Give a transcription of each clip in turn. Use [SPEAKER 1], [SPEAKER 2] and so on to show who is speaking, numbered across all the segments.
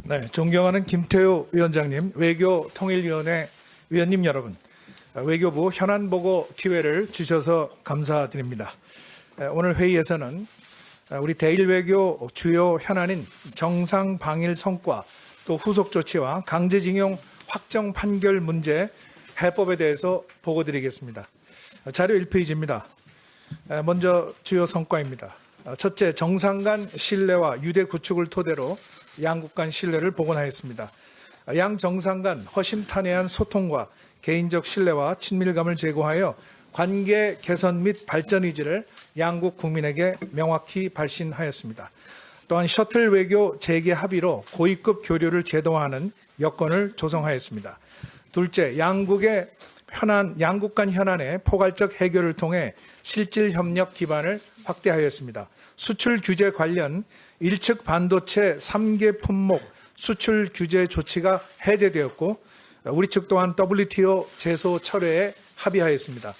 [SPEAKER 1] 네, 존경하는 김태우 위원장님, 외교통일위원회 위원님 여러분, 외교부 현안보고 기회를 주셔서 감사드립니다. 오늘 회의에서는 우리 대일외교 주요 현안인 정상방일 성과, 또 후속 조치와 강제징용 확정 판결 문제 해법에 대해서 보고드리겠습니다. 자료 1페이지입니다. 먼저 주요 성과입니다. 첫째, 정상 간 신뢰와 유대 구축을 토대로 양국 간 신뢰를 복원하였습니다. 양 정상 간 허심탄회한 소통과 개인적 신뢰와 친밀감을 제고하여 관계 개선 및 발전 의지를 양국 국민에게 명확히 발신하였습니다. 또한 셔틀 외교 재개 합의로 고위급 교류를 제도화하는 여건을 조성하였습니다. 둘째, 양국 간 현안의 포괄적 해결을 통해 실질 협력 기반을 확대하였습니다. 수출 규제 관련 1측 반도체 3개 품목 수출 규제 조치가 해제되었고, 우리 측 또한 WTO 제소 철회에 합의하였습니다.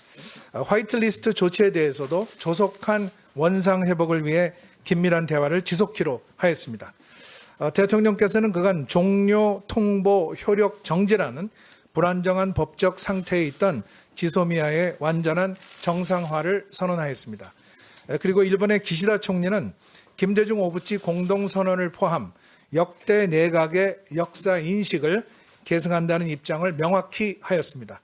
[SPEAKER 1] 화이트리스트 조치에 대해서도 조속한 원상 회복을 위해 긴밀한 대화를 지속키로 하였습니다. 대통령께서는 그간 종료 통보 효력 정지라는 불안정한 법적 상태에 있던 지소미아의 완전한 정상화를 선언하였습니다. 그리고 일본의 기시다 총리는 김대중 오부치 공동선언을 포함 역대 내각의 역사 인식을 계승한다는 입장을 명확히 하였습니다.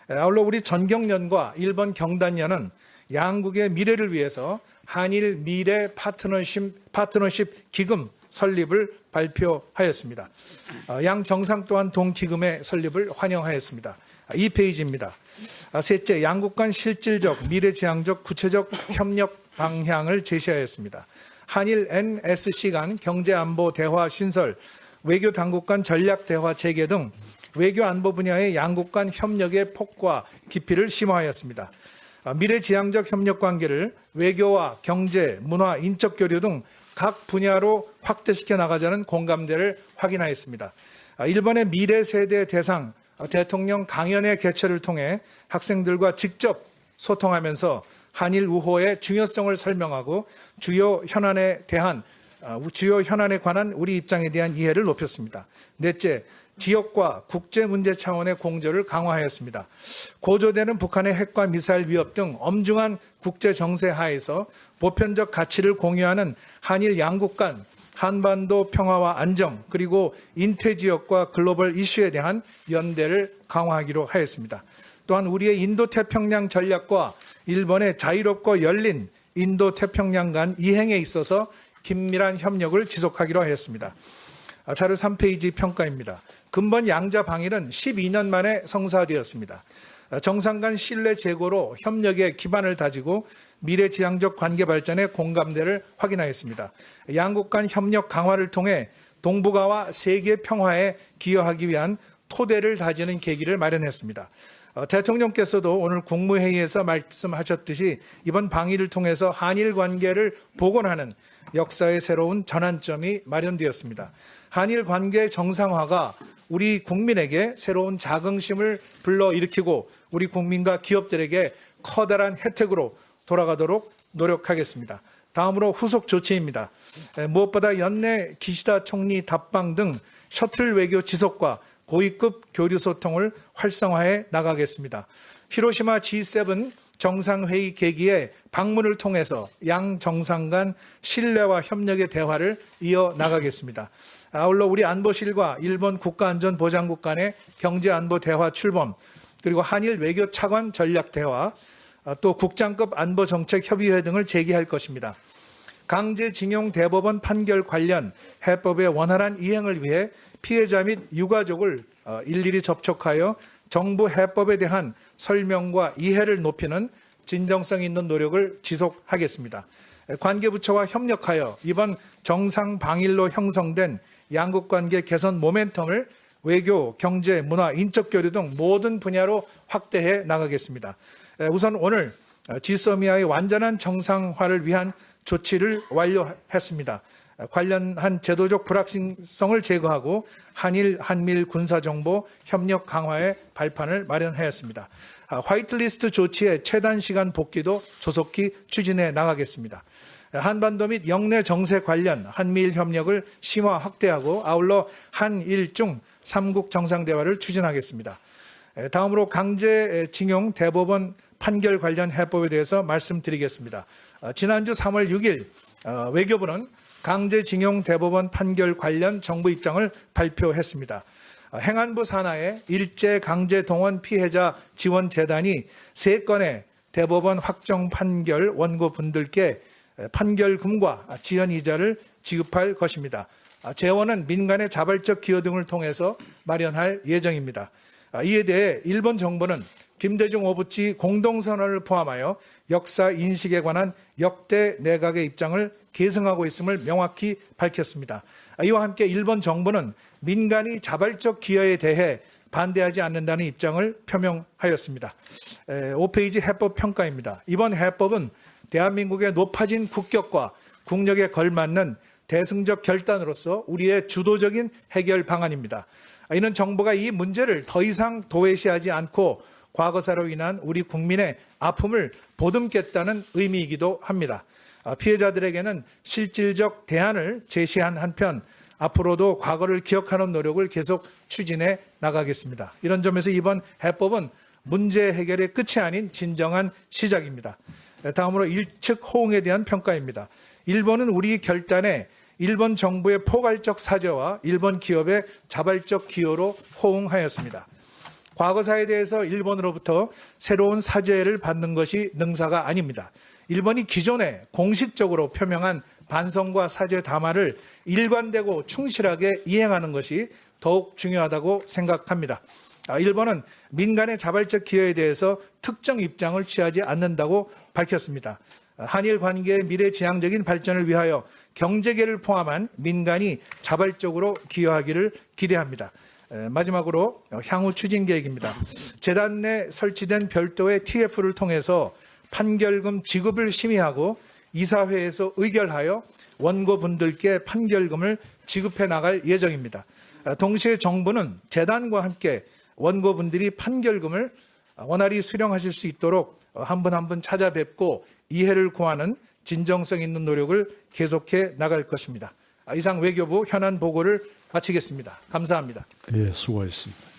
[SPEAKER 1] 아울러 우리 전경련과 일본 경단련은 양국의 미래를 위해서 한일 미래 파트너십 기금 설립을 발표하였습니다. 양 정상 또한 동기금의 설립을 환영하였습니다. 2페이지입니다. 셋째, 양국 간 실질적, 미래지향적, 구체적 협력 방향을 제시하였습니다. 한일 NSC 간 경제안보 대화 신설, 외교당국 간 전략대화 재개 등 외교안보 분야의 양국 간 협력의 폭과 깊이를 심화하였습니다. 미래지향적 협력관계를 외교와 경제, 문화, 인적교류 등 각 분야로 확대시켜 나가자는 공감대를 확인하였습니다. 일본의 미래 세대 대상 대통령 강연회 개최를 통해 학생들과 직접 소통하면서 한일 우호의 중요성을 설명하고 주요 현안에 관한 우리 입장에 대한 이해를 높였습니다. 넷째, 지역과 국제 문제 차원의 공조를 강화하였습니다. 고조되는 북한의 핵과 미사일 위협 등 엄중한 국제 정세 하에서 보편적 가치를 공유하는 한일 양국 간 한반도 평화와 안정, 그리고 인태 지역과 글로벌 이슈에 대한 연대를 강화하기로 하였습니다. 또한 우리의 인도태평양 전략과 일본의 자유롭고 열린 인도태평양 간 이행에 있어서 긴밀한 협력을 지속하기로 하였습니다. 자료 3페이지 평가입니다. 근본 양자 방일은 12년 만에 성사되었습니다. 정상 간 신뢰 제고로 협력의 기반을 다지고 미래지향적 관계 발전에 공감대를 확인하였습니다. 양국 간 협력 강화를 통해 동북아와 세계 평화에 기여하기 위한 토대를 다지는 계기를 마련했습니다. 대통령께서도 오늘 국무회의에서 말씀하셨듯이 이번 방일을 통해서 한일 관계를 복원하는 역사의 새로운 전환점이 마련되었습니다. 한일 관계 정상화가 우리 국민에게 새로운 자긍심을 불러일으키고 우리 국민과 기업들에게 커다란 혜택으로 돌아가도록 노력하겠습니다. 다음으로 후속 조치입니다. 무엇보다 연내 기시다 총리 답방 등 셔틀 외교 지속과 고위급 교류 소통을 활성화해 나가겠습니다. 히로시마 G7 정상회의 계기에 방문을 통해서 양 정상 간 신뢰와 협력의 대화를 이어나가겠습니다. 아울러 우리 안보실과 일본 국가안전보장국 간의 경제안보 대화 출범, 그리고 한일 외교 차관 전략 대화, 또 국장급 안보정책협의회 등을 제기할 것입니다. 강제징용 대법원 판결 관련 해법의 원활한 이행을 위해 피해자 및 유가족을 일일이 접촉하여 정부 해법에 대한 설명과 이해를 높이는 진정성 있는 노력을 지속하겠습니다. 관계부처와 협력하여 이번 정상 방일로 형성된 양국 관계 개선 모멘텀을 외교, 경제, 문화, 인적 교류 등 모든 분야로 확대해 나가겠습니다. 우선 오늘 지소미아의 완전한 정상화를 위한 조치를 완료했습니다. 관련한 제도적 불확실성을 제거하고 한일 군사정보 협력 강화의 발판을 마련하였습니다. 화이트리스트 조치의 최단 시간 복귀도 조속히 추진해 나가겠습니다. 한반도 및 영내 정세 관련 한미일 협력을 심화 확대하고 아울러 한일중 3국 정상대화를 추진하겠습니다. 다음으로 강제징용 대법원 판결 관련 해법에 대해서 말씀드리겠습니다. 지난주 3월 6일 외교부는 강제징용 대법원 판결 관련 정부 입장을 발표했습니다. 행안부 산하의 일제강제동원 피해자 지원재단이 3건의 대법원 확정 판결 원고분들께 판결금과 지연이자를 지급할 것입니다. 재원은 민간의 자발적 기여 등을 통해서 마련할 예정입니다. 이에 대해 일본 정부는 김대중 오부치 공동선언을 포함하여 역사 인식에 관한 역대 내각의 입장을 계승하고 있음을 명확히 밝혔습니다. 이와 함께 일본 정부는 민간이 자발적 기여에 대해 반대하지 않는다는 입장을 표명하였습니다. 5페이지 해법 평가입니다. 이번 해법은 대한민국의 높아진 국격과 국력에 걸맞는 대승적 결단으로서 우리의 주도적인 해결 방안입니다. 이는 정부가 이 문제를 더 이상 도외시하지 않고 과거사로 인한 우리 국민의 아픔을 보듬겠다는 의미이기도 합니다. 피해자들에게는 실질적 대안을 제시한 한편 앞으로도 과거를 기억하는 노력을 계속 추진해 나가겠습니다. 이런 점에서 이번 해법은 문제 해결의 끝이 아닌 진정한 시작입니다. 다음으로 일측 호응에 대한 평가입니다. 일본은 우리 결단에 일본 정부의 포괄적 사죄와 일본 기업의 자발적 기여로 호응하였습니다. 과거사에 대해서 일본으로부터 새로운 사죄를 받는 것이 능사가 아닙니다. 일본이 기존에 공식적으로 표명한 반성과 사죄 담화를 일관되고 충실하게 이행하는 것이 더욱 중요하다고 생각합니다. 일본은 민간의 자발적 기여에 대해서 특정 입장을 취하지 않는다고 밝혔습니다. 한일 관계의 미래지향적인 발전을 위하여 경제계를 포함한 민간이 자발적으로 기여하기를 기대합니다. 마지막으로 향후 추진 계획입니다. 재단 내 설치된 별도의 TF를 통해서 판결금 지급을 심의하고 이사회에서 의결하여 원고분들께 판결금을 지급해 나갈 예정입니다. 동시에 정부는 재단과 함께 원고분들이 판결금을 원활히 수령하실 수 있도록 한 분 한 분 찾아뵙고 이해를 구하는 진정성 있는 노력을 계속해 나갈 것입니다. 이상 외교부 현안 보고를 마치겠습니다. 감사합니다.
[SPEAKER 2] 예, 수고하셨습니다.